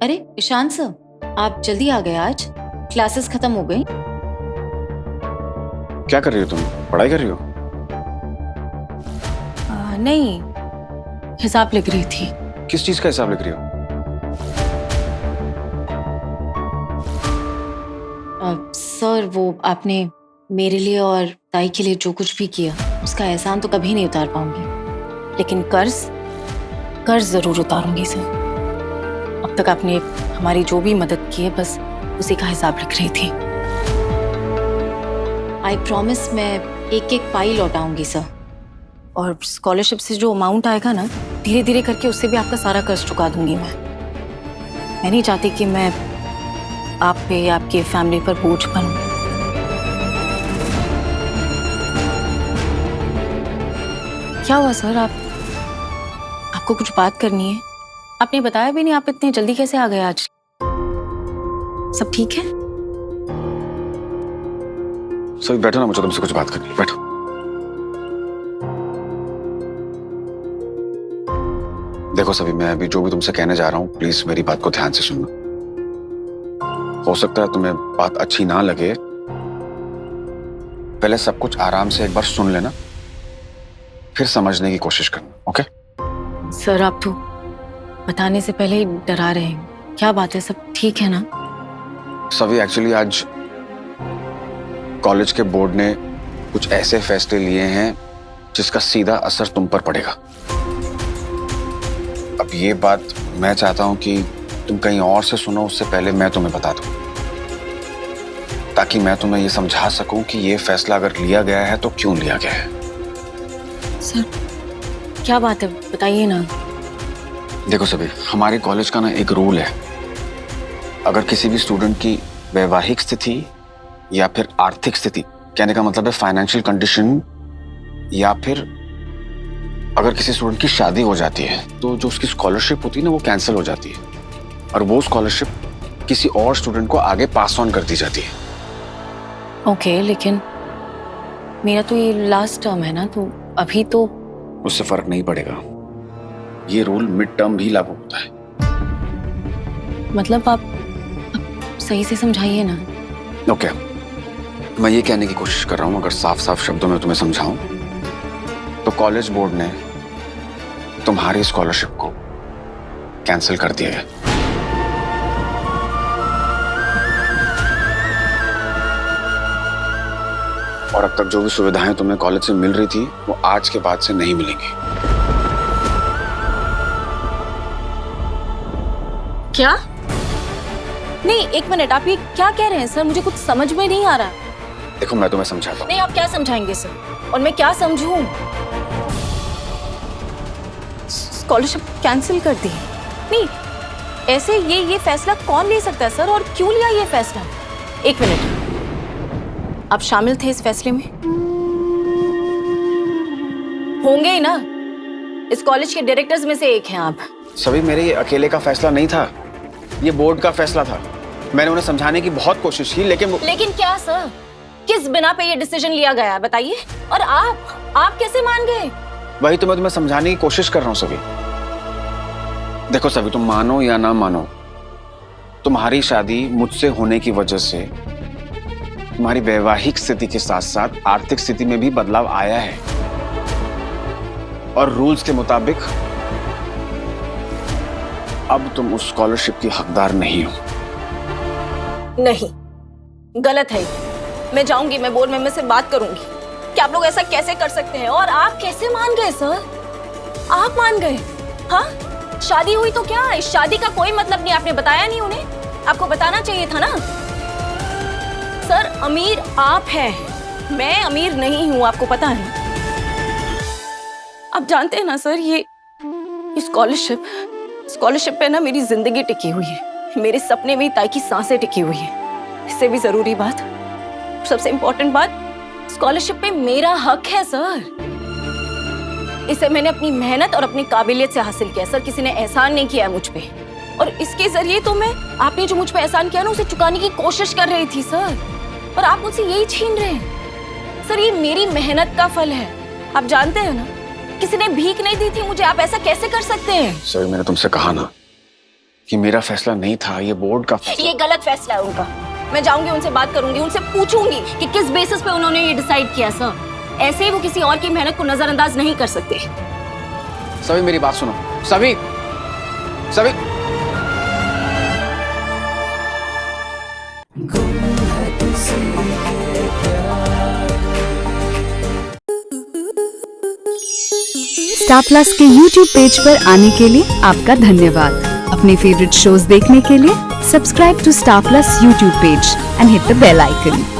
अरे ईशान सर, आप जल्दी आ गए आज। क्लासेस खत्म हो गई। क्या कर रही हो तुम? पढ़ाई कर रही हो? नहीं, हिसाब लिख रही थी। किस चीज का हिसाब लिख रही हो? सर वो आपने मेरे लिए और ताई के लिए जो कुछ भी किया उसका एहसान तो कभी नहीं उतार पाऊंगी, लेकिन कर्ज जरूर उतारूंगी सर। अब तक आपने हमारी जो भी मदद की है बस उसी का हिसाब लिख रही थी। आई प्रॉमिस मैं एक एक पाई लौटाऊंगी सर। और स्कॉलरशिप से जो अमाउंट आएगा ना, धीरे धीरे करके उससे भी आपका सारा कर्ज चुका दूंगी मैं नहीं चाहती कि मैं आप पे आपकी फैमिली पर बोझ बनूं। क्या हुआ सर? आपको कुछ बात करनी है? आपने बताया भी नहीं, आप इतने जल्दी कैसे आ गए आज? सब ठीक है? सभी बैठो ना, मुझे तुमसे कुछ बात करनी है। बैठो। देखो सभी, मैं अभी जो भी तुमसे कहने जा रहा हूँ प्लीज मेरी बात को ध्यान से सुनना। हो सकता है तुम्हें बात अच्छी ना लगे, पहले सब कुछ आराम से एक बार सुन लेना, फिर समझने की कोशिश करना। ओके? सर आप तो बताने से पहले ही डरा रहे हैं। क्या बात है, सब ठीक है ना? सभी एक्चुअली आज कॉलेज के बोर्ड ने कुछ ऐसे फैसले लिए हैं जिसका सीधा असर तुम पर पड़ेगा। अब ये बात मैं चाहता हूं कि तुम कहीं और से सुनो उससे पहले मैं तुम्हें बता दूं, ताकि मैं तुम्हें ये समझा सकूं कि ये फैसला अगर लिया गया है तो क्यों लिया गया है। सर क्या बात है, बताइए ना। देखो सभी, हमारे कॉलेज का ना एक रूल है, अगर किसी भी स्टूडेंट की वैवाहिक स्थिति या फिर आर्थिक स्थिति, कहने का मतलब है फाइनेंशियल कंडीशन, या फिर अगर किसी स्टूडेंट की शादी हो जाती है तो जो उसकी स्कॉलरशिप होती है ना वो कैंसिल हो जाती है और वो स्कॉलरशिप किसी और स्टूडेंट को आगे पास ऑन कर दी जाती है। ओके, लेकिन मेरा तो ये लास्ट टर्म है ना, तो अभी तो उससे फर्क नहीं पड़ेगा, ये रूल मिड टर्म भी लागू होता है। मतलब आप सही से समझाइए ना। ओके, मैं ये कहने की कोशिश कर रहा हूँ, अगर साफ साफ शब्दों में तुम्हें समझाऊं तो कॉलेज बोर्ड ने तुम्हारी स्कॉलरशिप को कैंसिल कर दिया है। और अब तक जो भी सुविधाएं तुम्हें कॉलेज से मिल रही थी वो आज के बाद से नहीं मिलेंगी। क्या? नहीं, एक मिनट, आप ये क्या कह रहे हैं सर? मुझे कुछ समझ में नहीं आ रहा। देखो मैं तुम्हें समझाता हूँ। नहीं, आप क्या समझाएंगे सर? और मैं क्या समझूं? स्कॉलरशिप कैंसिल कर दी? नहीं, ऐसे ये फैसला कौन ले सकता है सर, और क्यों लिया ये फैसला? एक मिनट, आप शामिल थे इस फैसले में? होंगे ही ना, इस कॉलेज के डायरेक्टर्स में से एक हैं आप। सभी, मेरे ये अकेले का फैसला नहीं था, ये बोर्ड का फैसला था। मैंने उन्हें समझाने की बहुत कोशिश की, लेकिन क्या सर? किस बिना पे ये डिसीजन लिया गया बताइए? और आप कैसे मान गए? वही तो मैं तुम्हें समझाने की कोशिश कर रहा हूं सभी। देखो सभी, तुम मानो या ना मानो, तुम्हारी शादी मुझसे होने की वजह से तुम्हारी वैवाहिक स्थिति के साथ साथ आर्थिक स्थिति में भी बदलाव आया है, और रूल्स के मुताबिक अब तुम उस स्कॉलरशिप की हकदार नहीं हो। नहीं, गलत है। मैं जाऊंगी, मैं बोर्ड मेंबर से बात करूंगी कि आप लोग ऐसा कैसे कर सकते हैं। और आप कैसे मान गए सर? आप मान गए? हाँ, शादी हुई तो क्या, इस शादी का कोई मतलब नहीं। आपने बताया नहीं उन्हें, आपको बताना चाहिए था ना। सर अमीर आप हैं, मैं अमीर नहीं हूं, आपको पता है। आप जानते हैं ना सर, ये स्कॉलरशिप पे ना मेरी जिंदगी टिकी हुई है, मेरे सपने में ताई की सांसें टिकी हुई है। इससे भी जरूरी बात, सबसे इंपॉर्टेंट बात, स्कॉलरशिप पे मेरा हक है सर। इसे मैंने अपनी मेहनत और अपनी काबिलियत से हासिल किया सर, किसी ने एहसान नहीं किया है मुझ पे। और इसके जरिए तो मैं, आपने जो मुझ पे एहसान किया ना, उसे चुकाने की कोशिश कर रही थी सर, और आप मुझसे यही छीन रहे हैं। सर ये मेरी मेहनत का फल है, आप जानते हैं ना, किसी ने भीख नहीं दी थी मुझे। आप ऐसा कैसे कर सकते हैं? सर मैंने तुमसे कहा ना, कि मेरा फैसला नहीं था, ये बोर्ड का फैसला। ये गलत फैसला है उनका। मैं जाऊंगी, उनसे बात करूंगी, उनसे पूछूंगी कि किस बेसिस पे उन्होंने ये डिसाइड किया सर। ऐसे ही वो किसी और की मेहनत को नजरअंदाज नहीं कर सकते। सभी मेरी बात सुनो। सभी सभी स्टार प्लस के YouTube पेज पर आने के लिए आपका धन्यवाद। अपने फेवरेट शोज देखने के लिए subscribe to Star Plus YouTube page and hit the bell icon.